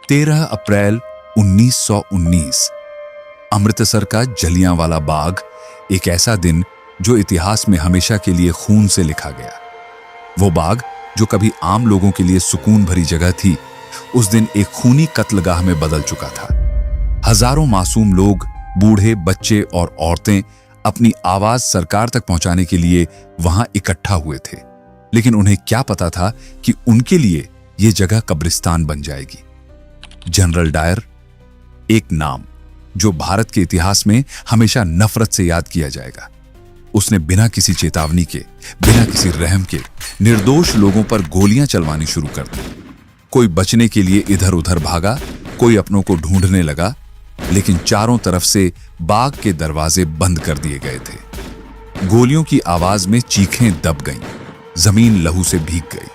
13 अप्रैल 1919। अमृतसर का जलियांवाला बाग, एक ऐसा दिन जो इतिहास में हमेशा के लिए खून से लिखा गया। वो बाग जो कभी आम लोगों के लिए सुकून भरी जगह थी, उस दिन एक खूनी कत्लगाह में बदल चुका था। हजारों मासूम लोग, बूढ़े, बच्चे और औरतें अपनी आवाज सरकार तक पहुंचाने के लिए वहां इकट्ठा हुए थे, लेकिन उन्हें क्या पता था कि उनके लिए यह जगह कब्रिस्तान बन जाएगी। जनरल डायर, एक नाम जो भारत के इतिहास में हमेशा नफरत से याद किया जाएगा। उसने बिना किसी चेतावनी के, बिना किसी रहम के निर्दोष लोगों पर गोलियां चलवानी शुरू कर दी। कोई बचने के लिए इधर उधर भागा, कोई अपनों को ढूंढने लगा, लेकिन चारों तरफ से बाग के दरवाजे बंद कर दिए गए थे। गोलियों की आवाज में चीखें दब गईं, जमीन लहू से भीग गई,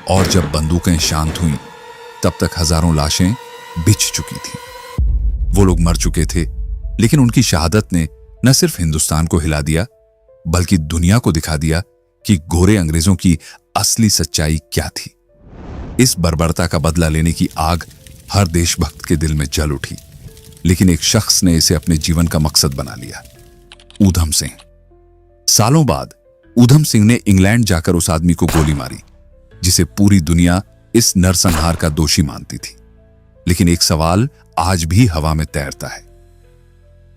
और जब बंदूकें शांत हुईं, तब तक हजारों लाशें बिछ चुकी थीं। वो लोग मर चुके थे, लेकिन उनकी शहादत ने न सिर्फ हिंदुस्तान को हिला दिया, बल्कि दुनिया को दिखा दिया कि गोरे अंग्रेजों की असली सच्चाई क्या थी। इस बर्बरता का बदला लेने की आग हर देशभक्त के दिल में जल उठी, लेकिन एक शख्स ने इसे अपने जीवन का मकसद बना लिया, ऊधम सिंह। सालों बाद ऊधम सिंह ने इंग्लैंड जाकर उस आदमी को गोली मारी जिसे पूरी दुनिया इस नरसंहार का दोषी मानती थी। लेकिन एक सवाल आज भी हवा में तैरता है,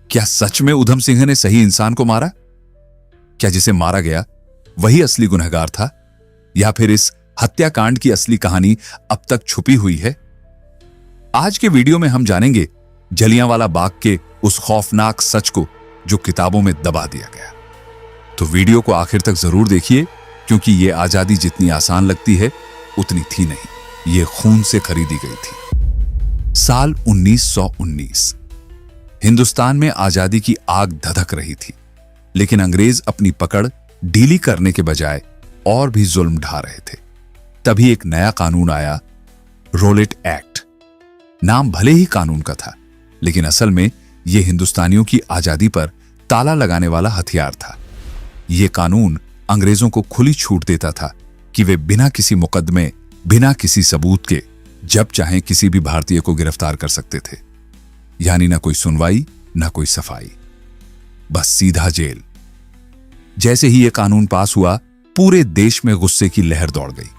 क्या सच में ऊधम सिंह ने सही इंसान को मारा? क्या जिसे मारा गया वही असली गुनहगार था, या फिर इस हत्याकांड की असली कहानी अब तक छुपी हुई है? आज के वीडियो में हम जानेंगे जलियांवाला बाग के उस खौफनाक सच को जो किताबों में दबा दिया गया। तो वीडियो को आखिर तक जरूर देखिए, क्योंकि यह आजादी जितनी आसान लगती है उतनी थी नहीं, यह खून से खरीदी गई थी। साल 1919। हिंदुस्तान में आजादी की आग धधक रही थी, लेकिन अंग्रेज अपनी पकड़ ढीली करने के बजाय और भी जुल्म ढा रहे थे। तभी एक नया कानून आया, रोलेट एक्ट। नाम भले ही कानून का था, लेकिन असल में यह हिंदुस्तानियों की आजादी पर ताला लगाने वाला हथियार था। यह कानून अंग्रेजों को खुली छूट देता था कि वे बिना किसी मुकदमे, बिना किसी सबूत के जब चाहें किसी भी भारतीय को गिरफ्तार कर सकते थे। यानी ना कोई सुनवाई, ना कोई सफाई, बस सीधा जेल। जैसे ही यह कानून पास हुआ, पूरे देश में गुस्से की लहर दौड़ गई।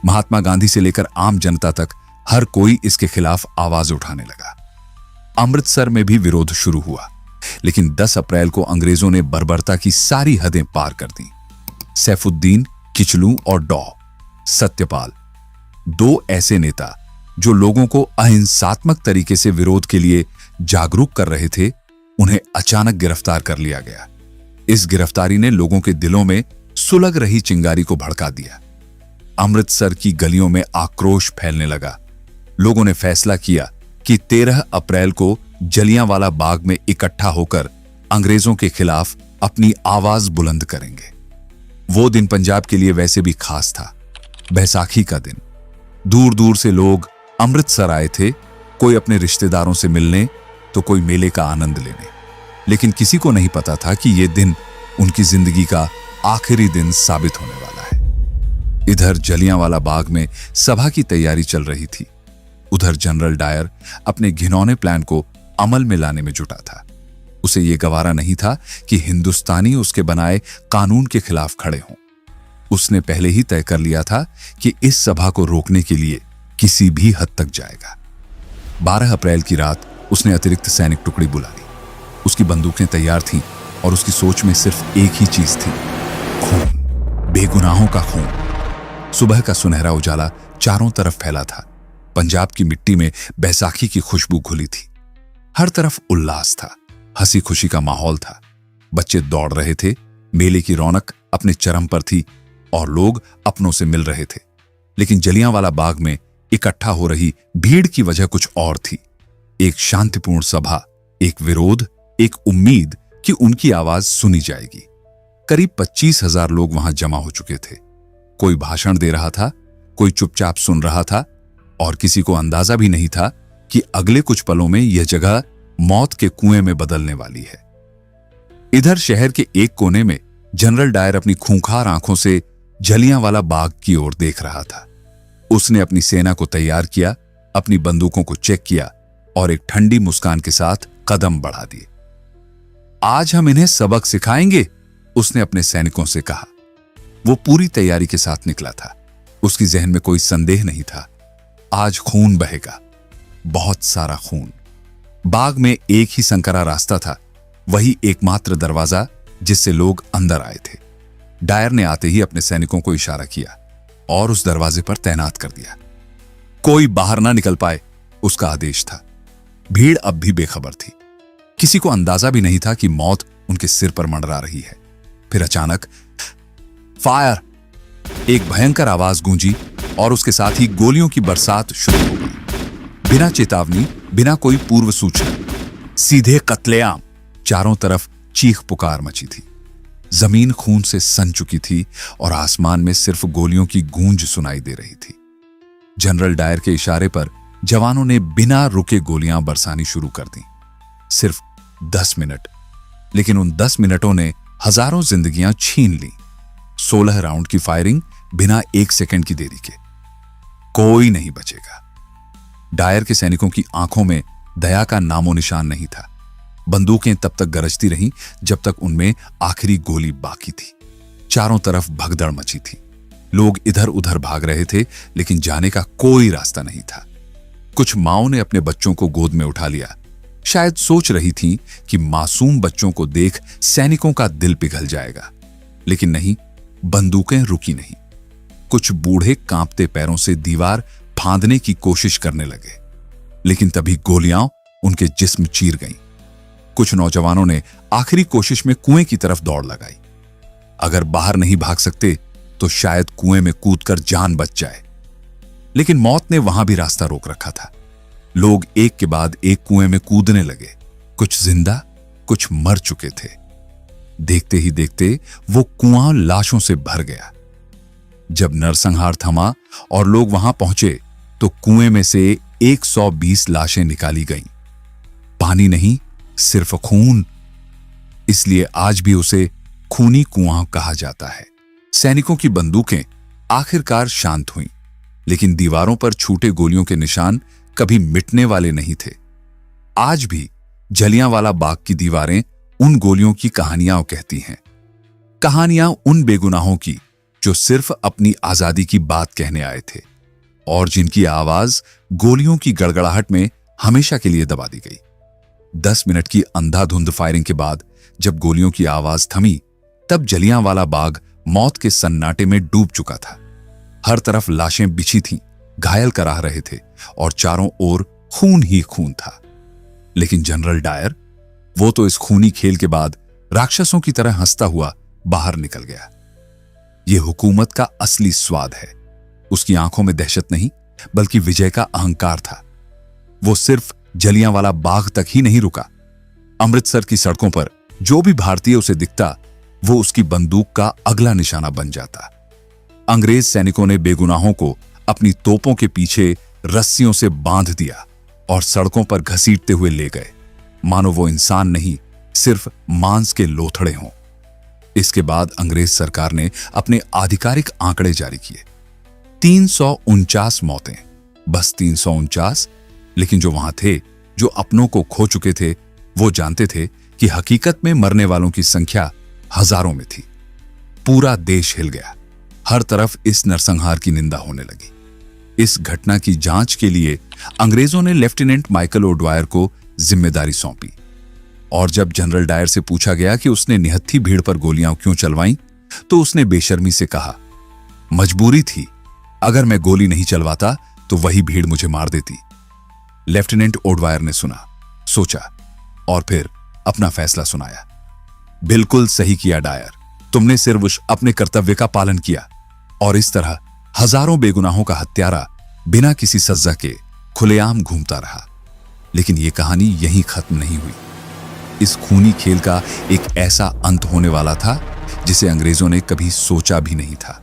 महात्मा गांधी से लेकर आम जनता तक हर कोई इसके खिलाफ आवाज उठाने लगा। अमृतसर में भी विरोध शुरू हुआ, लेकिन 10 अप्रैल को अंग्रेजों ने बर्बरता की सारी हदें पार कर दी। सैफुद्दीन किचलू और डॉ सत्यपाल, दो ऐसे नेता जो लोगों को अहिंसात्मक तरीके से विरोध के लिए जागरूक कर रहे थे, उन्हें अचानक गिरफ्तार कर लिया गया। इस गिरफ्तारी ने लोगों के दिलों में सुलग रही चिंगारी को भड़का दिया। अमृतसर की गलियों में आक्रोश फैलने लगा। लोगों ने फैसला किया कि 13 अप्रैल को जलियांवाला बाग में इकट्ठा होकर अंग्रेजों के खिलाफ अपनी आवाज बुलंद करेंगे। वो दिन पंजाब के लिए वैसे भी खास था, बैसाखी का दिन। दूर दूर से लोग अमृतसर आए थे, कोई अपने रिश्तेदारों से मिलने, तो कोई मेले का आनंद लेने। लेकिन किसी को नहीं पता था कि यह दिन उनकी जिंदगी का आखिरी दिन साबित होने वाला है। इधर जलियांवाला बाग में सभा की तैयारी चल रही थी, उधर जनरल डायर अपने घिनौने प्लान को अमल में लाने में जुटा था। उसे यह गवारा नहीं था कि हिंदुस्तानी उसके बनाए कानून के खिलाफ खड़े हों। उसने पहले ही तय कर लिया था कि इस सभा को रोकने के लिए किसी भी हद तक जाएगा। 12 अप्रैल की रात उसने अतिरिक्त सैनिक टुकड़ी बुला ली। उसकी बंदूकें तैयार थीं और उसकी सोच में सिर्फ एक ही चीज थी, खून, बेगुनाहों का खून। सुबह का सुनहरा उजाला चारों तरफ फैला था। पंजाब की मिट्टी में बैसाखी की खुशबू घुली थी। हर तरफ उल्लास था, हंसी खुशी का माहौल था। बच्चे दौड़ रहे थे, मेले की रौनक अपने चरम पर थी और लोग अपनों से मिल रहे थे। लेकिन जलियांवाला बाग में इकट्ठा हो रही भीड़ की वजह कुछ और थी। एक शांतिपूर्ण सभा, एक विरोध, एक उम्मीद कि उनकी आवाज सुनी जाएगी। करीब 25,000 लोग वहां जमा हो चुके थे। कोई भाषण दे रहा था, कोई चुपचाप सुन रहा था, और किसी को अंदाजा भी नहीं था कि अगले कुछ पलों में यह जगह मौत के कुएं में बदलने वाली है। इधर शहर के एक कोने में जनरल डायर अपनी खूंखार आंखों से जलियांवाला बाग की ओर देख रहा था। उसने अपनी सेना को तैयार किया, अपनी बंदूकों को चेक किया और एक ठंडी मुस्कान के साथ कदम बढ़ा दिए। आज हम इन्हें सबक सिखाएंगे, उसने अपने सैनिकों से कहा। वो पूरी तैयारी के साथ निकला था। उसकी जहन में कोई संदेह नहीं था। आज खून बहेगा, बहुत सारा खून। बाग में एक ही संकरा रास्ता था, वही एकमात्र दरवाजा जिससे लोग अंदर आए थे। डायर ने आते ही अपने सैनिकों को इशारा किया और उस दरवाजे पर तैनात कर दिया। कोई बाहर ना निकल पाए, उसका आदेश था। भीड़ अब भी बेखबर थी। किसी को अंदाजा भी नहीं था कि मौत उनके सिर पर मंडरा रही है। फिर अचानक फायर, एक भयंकर आवाज गूंजी और उसके साथ ही गोलियों की बरसात शुरू हो गई। बिना चेतावनी, बिना कोई पूर्व सूचना, सीधे कत्लेआम। चारों तरफ चीख पुकार मची थी। जमीन खून से सन चुकी थी और आसमान में सिर्फ गोलियों की गूंज सुनाई दे रही थी। जनरल डायर के इशारे पर जवानों ने बिना रुके गोलियां बरसानी शुरू कर दी। सिर्फ 10 मिनट, लेकिन उन 10 मिनटों ने हजारों जिंदगियां छीन ली। 16 राउंड की फायरिंग बिना 1 सेकंड की देरी के। कोई नहीं बचेगा। डायर के सैनिकों की आंखों में दया का नामो निशान नहीं था। बंदूकें तब तक गरजती रहीं जब तक उनमें आखिरी गोली बाकी थी। चारों तरफ भगदड़ मची थी। लोग इधर उधर भाग रहे थे, लेकिन जाने का कोई रास्ता नहीं था। कुछ माओं ने अपने बच्चों को गोद में उठा लिया। शायद सोच रही थीं कि मासूम बच्चों को देख सैनिकों का दिल पिघल जाएगा, लेकिन नहीं, बंदूकें रुकी नहीं। कुछ बूढ़े कांपते पैरों से दीवार फांदने की कोशिश करने लगे, लेकिन तभी गोलियां उनके जिस्म चीर गईं। कुछ नौजवानों ने आखिरी कोशिश में कुएं की तरफ दौड़ लगाई। अगर बाहर नहीं भाग सकते तो शायद कुएं में कूदकर जान बच जाए, लेकिन मौत ने वहां भी रास्ता रोक रखा था। लोग एक के बाद एक कुएं में कूदने लगे, कुछ जिंदा, कुछ मर चुके थे। देखते ही देखते वो कुआं लाशों से भर गया। जब नरसंहार थमा और लोग वहां पहुंचे तो कुएं में से 120 लाशें निकाली गईं। पानी नहीं, सिर्फ खून। इसलिए आज भी उसे खूनी कुआं कहा जाता है। सैनिकों की बंदूकें आखिरकार शांत हुईं, लेकिन दीवारों पर छूटे गोलियों के निशान कभी मिटने वाले नहीं थे। आज भी जलियांवाला बाग की दीवारें उन गोलियों की कहानियां कहती हैं। कहानियां उन बेगुनाहों की जो सिर्फ अपनी आजादी की बात कहने आए थे और जिनकी आवाज गोलियों की गड़गड़ाहट में हमेशा के लिए दबा दी गई। 10 मिनट की अंधाधुंध फायरिंग के बाद जब गोलियों की आवाज थमी, तब जलियांवाला बाग मौत के सन्नाटे में डूब चुका था। हर तरफ लाशें बिछी थीं, घायल कराह रहे थे और चारों ओर खून ही खून था। लेकिन जनरल डायर, वो तो इस खूनी खेल के बाद राक्षसों की तरह हंसता हुआ बाहर निकल गया। यह हुकूमत का असली स्वाद है। उसकी आंखों में दहशत नहीं, बल्कि विजय का अहंकार था। वो सिर्फ जलियांवाला बाग तक ही नहीं रुका। अमृतसर की सड़कों पर जो भी भारतीय उसे दिखता, वो उसकी बंदूक का अगला निशाना बन जाता। अंग्रेज सैनिकों ने बेगुनाहों को अपनी तोपों के पीछे रस्सियों से बांध दिया और सड़कों पर घसीटते हुए ले गए, मानो वो इंसान नहीं, सिर्फ मांस के लोथड़े हों। इसके बाद अंग्रेज सरकार ने अपने आधिकारिक आंकड़े जारी किए। 349 मौतें, बस 349। लेकिन जो वहां थे, जो अपनों को खो चुके थे, वो जानते थे कि हकीकत में मरने वालों की संख्या हजारों में थी। पूरा देश हिल गया। हर तरफ इस नरसंहार की निंदा होने लगी। इस घटना की जांच के लिए अंग्रेजों ने लेफ्टिनेंट माइकल ओडवायर को जिम्मेदारी सौंपी, और जब जनरल डायर से पूछा गया कि उसने निहत्थी भीड़ पर गोलियां क्यों चलवाईं, तो उसने बेशर्मी से कहा, मजबूरी थी। अगर मैं गोली नहीं चलवाता तो वही भीड़ मुझे मार देती। लेफ्टिनेंट ओडवायर ने सुना, सोचा और फिर अपना फैसला सुनाया। बिल्कुल सही किया डायर, तुमने सिर्फ अपने कर्तव्य का पालन किया, और इस तरह हजारों बेगुनाहों का हत्यारा बिना किसी सजा के खुलेआम घूमता रहा। लेकिन यह कहानी यहीं खत्म नहीं हुई। इस खूनी खेल का एक ऐसा अंत होने वाला था जिसे अंग्रेजों ने कभी सोचा भी नहीं था।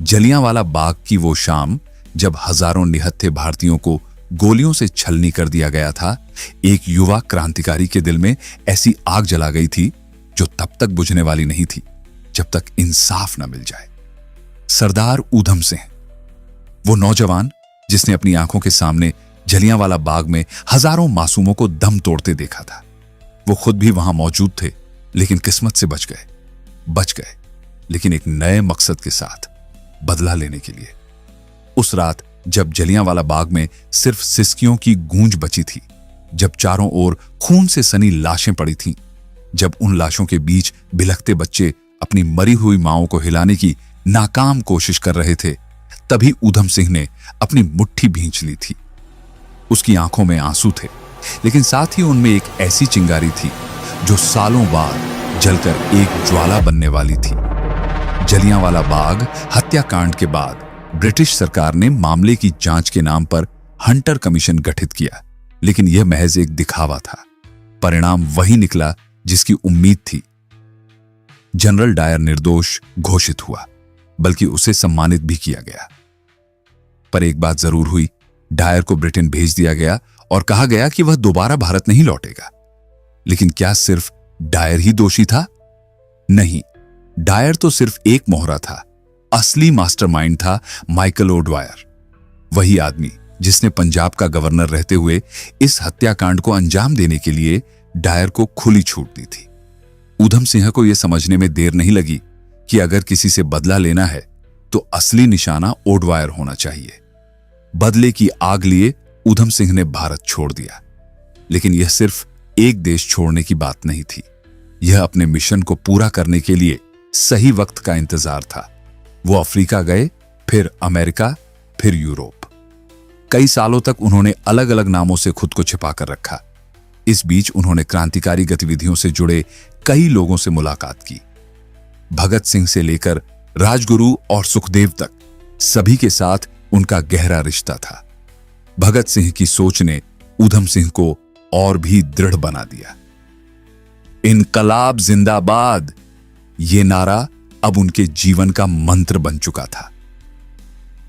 जलियांवाला बाग की वो शाम, जब हजारों निहत्थे भारतीयों को गोलियों से छलनी कर दिया गया था, एक युवा क्रांतिकारी के दिल में ऐसी आग जला गई थी जो तब तक बुझने वाली नहीं थी जब तक इंसाफ न मिल जाए। सरदार ऊधम सिंह, वो नौजवान जिसने अपनी आंखों के सामने जलियांवाला बाग में हजारों मासूमों को दम तोड़ते देखा था। वो खुद भी वहां मौजूद थे, लेकिन किस्मत से बच गए, लेकिन एक नए मकसद के साथ, बदला लेने के लिए। उस रात जब जलियांवाला बाग में सिर्फ सिसकियों की गूंज बची थी, जब चारों ओर खून से सनी लाशें पड़ी थीं, जब उन लाशों के बीच बिलखते बच्चे अपनी मरी हुई माओं को हिलाने की नाकाम कोशिश कर रहे थे, तभी ऊधम सिंह ने अपनी मुट्ठी भींच ली थी। उसकी आंखों में आंसू थे, लेकिन साथ ही उनमें एक ऐसी चिंगारी थी जो सालों बाद जलकर एक ज्वाला बनने वाली थी। जलियांवाला बाग हत्याकांड के बाद ब्रिटिश सरकार ने मामले की जांच के नाम पर हंटर कमीशन गठित किया, लेकिन यह महज एक दिखावा था। परिणाम वही निकला जिसकी उम्मीद थी। जनरल डायर निर्दोष घोषित हुआ, बल्कि उसे सम्मानित भी किया गया। पर एक बात जरूर हुई, डायर को ब्रिटेन भेज दिया गया और कहा गया कि वह दोबारा भारत नहीं लौटेगा। लेकिन क्या सिर्फ डायर ही दोषी था? नहीं, डायर तो सिर्फ एक मोहरा था। असली मास्टरमाइंड था माइकल ओडवायर, वही आदमी जिसने पंजाब का गवर्नर रहते हुए इस हत्याकांड को अंजाम देने के लिए डायर को खुली छूट दी थी। ऊधम सिंह को यह समझने में देर नहीं लगी कि अगर किसी से बदला लेना है तो असली निशाना ओडवायर होना चाहिए। बदले की आग लिए ऊधम सिंह ने भारत छोड़ दिया, लेकिन यह सिर्फ एक देश छोड़ने की बात नहीं थी। यह अपने मिशन को पूरा करने के लिए सही वक्त का इंतजार था। वो अफ्रीका गए, फिर अमेरिका, फिर यूरोप। कई सालों तक उन्होंने अलग अलग नामों से खुद को छिपा कर रखा। इस बीच उन्होंने क्रांतिकारी गतिविधियों से जुड़े कई लोगों से मुलाकात की। भगत सिंह से लेकर राजगुरु और सुखदेव तक सभी के साथ उनका गहरा रिश्ता था। भगत सिंह की सोच ने ऊधम सिंह को और भी दृढ़ बना दिया। इनकलाब जिंदाबाद, ये नारा अब उनके जीवन का मंत्र बन चुका था।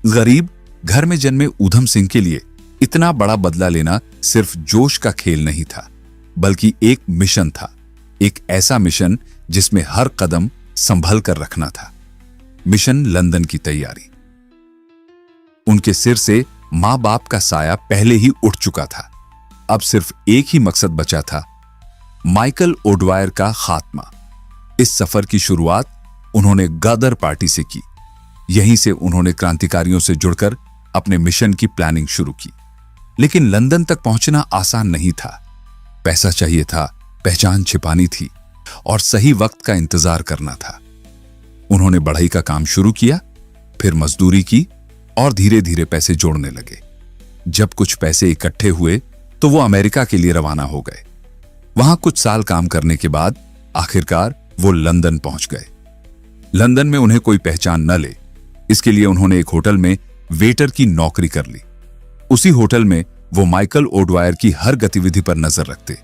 गरीब घर में जन्मे ऊधम सिंह के लिए इतना बड़ा बदला लेना सिर्फ जोश का खेल नहीं था, बल्कि एक मिशन था। एक ऐसा मिशन जिसमें हर कदम संभल कर रखना था। मिशन लंदन की तैयारी। उनके सिर से मां बाप का साया पहले ही उठ चुका था। अब सिर्फ एक ही मकसद बचा था, माइकल ओडवायर का खात्मा। इस सफर की शुरुआत उन्होंने गदर पार्टी से की। यहीं से उन्होंने क्रांतिकारियों से जुड़कर अपने मिशन की प्लानिंग शुरू की। लेकिन लंदन तक पहुंचना आसान नहीं था। पैसा चाहिए था, पहचान छिपानी थी और सही वक्त का इंतजार करना था। उन्होंने बढ़ई का काम शुरू किया, फिर मजदूरी की और धीरे धीरे पैसे जोड़ने लगे। जब कुछ पैसे इकट्ठे हुए तो वो अमेरिका के लिए रवाना हो गए। वहां कुछ साल काम करने के बाद आखिरकार वो लंदन पहुंच गए। लंदन में उन्हें कोई पहचान न ले, इसके लिए उन्होंने एक होटल में वेटर की नौकरी कर ली। उसी होटल में वो माइकल ओडवायर की हर गतिविधि पर नजर रखते।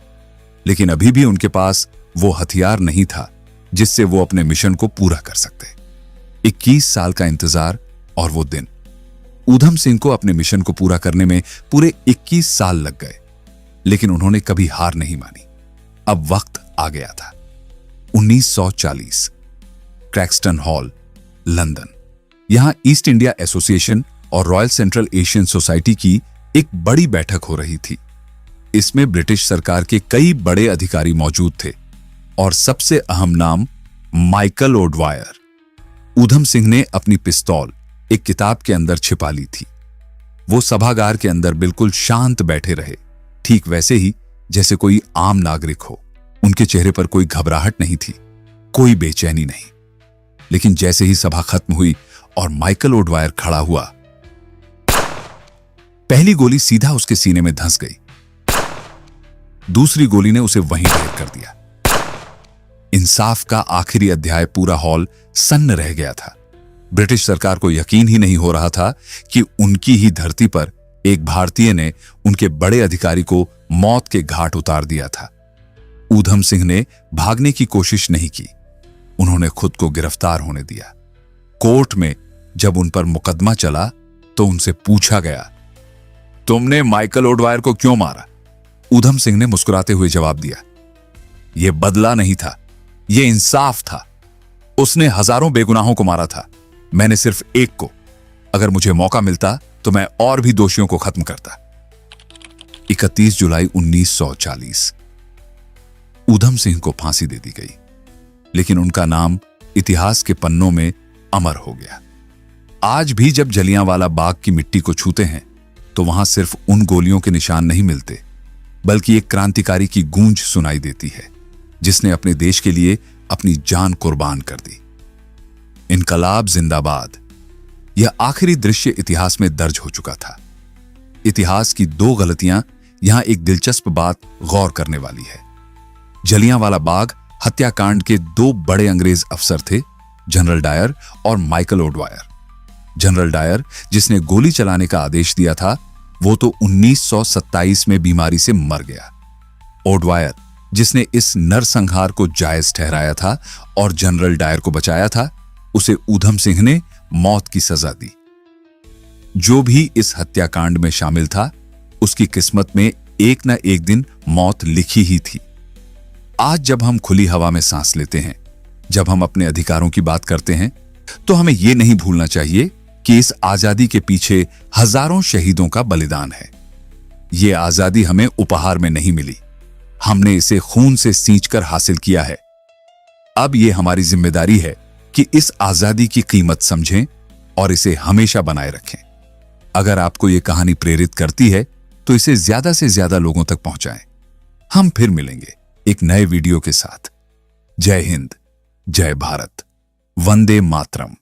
लेकिन अभी भी उनके पास वो हथियार नहीं था जिससे वो अपने मिशन को पूरा कर सकते। 21 साल का इंतजार और वो दिन। ऊधम सिंह को अपने मिशन को पूरा करने में पूरे 21 साल लग गए, लेकिन उन्होंने कभी हार नहीं मानी। अब वक्त आ गया था। 1940, क्रैक्सटन हॉल, लंदन। यहां ईस्ट इंडिया एसोसिएशन और रॉयल सेंट्रल एशियन सोसाइटी की एक बड़ी बैठक हो रही थी। इसमें ब्रिटिश सरकार के कई बड़े अधिकारी मौजूद थे और सबसे अहम नाम माइकल ओडवायर। ऊधम सिंह ने अपनी पिस्तौल एक किताब के अंदर छिपा ली थी। वो सभागार के अंदर बिल्कुल शांत बैठे रहे, ठीक वैसे ही जैसे कोई आम नागरिक हो। उनके चेहरे पर कोई घबराहट नहीं थी, कोई बेचैनी नहीं। लेकिन जैसे ही सभा खत्म हुई और माइकल ओडवायर खड़ा हुआ, पहली गोली सीधा उसके सीने में धंस गई। दूसरी गोली ने उसे वहीं ढेर कर दिया। इंसाफ का आखिरी अध्याय पूरा हॉल सन्न रह गया था। ब्रिटिश सरकार को यकीन ही नहीं हो रहा था कि उनकी ही धरती पर एक भारतीय ने उनके बड़े अधिकारी को मौत के घाट उतार दिया था। ऊधम सिंह ने भागने की कोशिश नहीं की, उन्होंने खुद को गिरफ्तार होने दिया। कोर्ट में जब उन पर मुकदमा चला तो उनसे पूछा गया, तुमने माइकल ओडवायर को क्यों मारा? ऊधम सिंह ने मुस्कुराते हुए जवाब दिया, यह बदला नहीं था, यह इंसाफ था। उसने हजारों बेगुनाहों को मारा था, मैंने सिर्फ एक को। अगर मुझे मौका मिलता तो मैं और भी दोषियों को खत्म करता। 31 जुलाई 1940 ऊधम सिंह को फांसी दे दी गई, लेकिन उनका नाम इतिहास के पन्नों में अमर हो गया। आज भी जब जलियांवाला बाग की मिट्टी को छूते हैं तो वहां सिर्फ उन गोलियों के निशान नहीं मिलते, बल्कि एक क्रांतिकारी की गूंज सुनाई देती है जिसने अपने देश के लिए अपनी जान कुर्बान कर दी। इनकलाब जिंदाबाद, यह आखिरी दृश्य इतिहास में दर्ज हो चुका था। इतिहास की दो गलतियां यहां एक दिलचस्प बात गौर करने वाली है। जलियांवाला बाग हत्याकांड के दो बड़े अंग्रेज अफसर थे, जनरल डायर और माइकल ओडवायर। जनरल डायर, जिसने गोली चलाने का आदेश दिया था, वो तो 1927 में बीमारी से मर गया। ओडवायर, जिसने इस नरसंहार को जायज ठहराया था और जनरल डायर को बचाया था, उसे ऊधम सिंह ने मौत की सजा दी। जो भी इस हत्याकांड में शामिल था, उसकी किस्मत में एक न एक दिन मौत लिखी ही थी। आज जब हम खुली हवा में सांस लेते हैं, जब हम अपने अधिकारों की बात करते हैं, तो हमें यह नहीं भूलना चाहिए कि इस आजादी के पीछे हजारों शहीदों का बलिदान है। यह आजादी हमें उपहार में नहीं मिली, हमने इसे खून से सींचकर हासिल किया है। अब यह हमारी जिम्मेदारी है कि इस आजादी की कीमत समझें और इसे हमेशा बनाए रखें। अगर आपको यह कहानी प्रेरित करती है तो इसे ज्यादा से ज्यादा लोगों तक पहुंचाएं। हम फिर मिलेंगे एक नए वीडियो के साथ। जय हिंद, जय भारत, वंदे मातरम।